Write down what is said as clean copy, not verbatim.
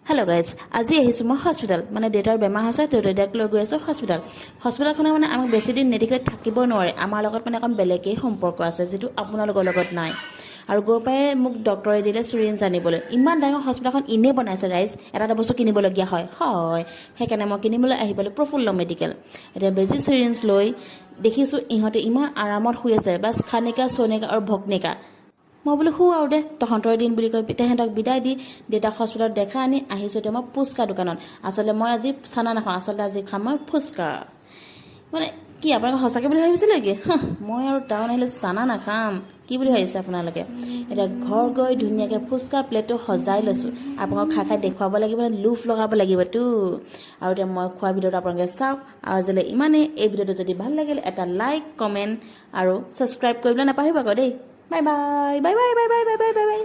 Hello' guys, আজি আহিছোঁ মই হস্পিটেল মানে দেউতাৰ বেমাৰ হৈছে তো দেউতাক লৈ গৈ আছোঁ হস্পিটেলখনে মানে আমাক বেছি দিন মেডিকেলত থাকিব নোৱাৰে। আমাৰ লগত মানে অকণ বেলেগেই সম্পৰ্ক আছে যিটো আপোনালোকৰ লগত নাই। আৰু গৈ পাই মোক ডক্টৰে দিলে চিৰিঞ্জ আনিবলৈ। ইমান ডাঙৰ হস্পিটেলখন এনেই বনাইছে ৰাইজ, এটা বস্তু কিনিবলগীয়া হয় সেইকাৰণে মই কিনিবলৈ আহি পালোঁ প্ৰফুল্ল মেডিকেল। এতিয়া বেজি চিৰিঞ্জ লৈ দেখিছোঁ ইহঁতে ইমান আৰামত শুই আছে, বাছ খানিকা চনিকা আৰু ভগ্নিকা। মই বোলো শু আৰু দে তহঁতৰ দিন বুলি কৈ তেহেঁতক বিদায় দি দেউতাক হস্পিটেলত দেখা আনি আহিছোঁ এতিয়া মই ফুচকা দোকানত। আচলতে মই আজি চানা নাখাওঁ, আচলতে আজি খাম মই ফুচকা। মানে কি আপোনালোকে সঁচাকৈ বুলি ভাবিছিলে নেকি? মই আৰু টাউন আহিলে চানা নাখাম কি বুলি ভাবিছে আপোনালোকে? এতিয়া ঘৰ গৈ ধুনীয়াকৈ ফুচকা প্লেটটো সজাই লৈছোঁ। আপোনালোকক খাই খাই দেখুৱাব লাগিব, লোভ লগাব লাগিবতো। আৰু এতিয়া মই খোৱা ভিডিঅ'টো আপোনালোকে চাওক। আৰু আজিলৈ ইমানেই। এই ভিডিঅ'টো যদি ভাল লাগিলে এটা লাইক কমেণ্ট আৰু ছাবস্ক্ৰাইব কৰিবলৈ নাপাহৰিব আকৌ দেই। Bye bye bye bye bye bye bye bye bye bye.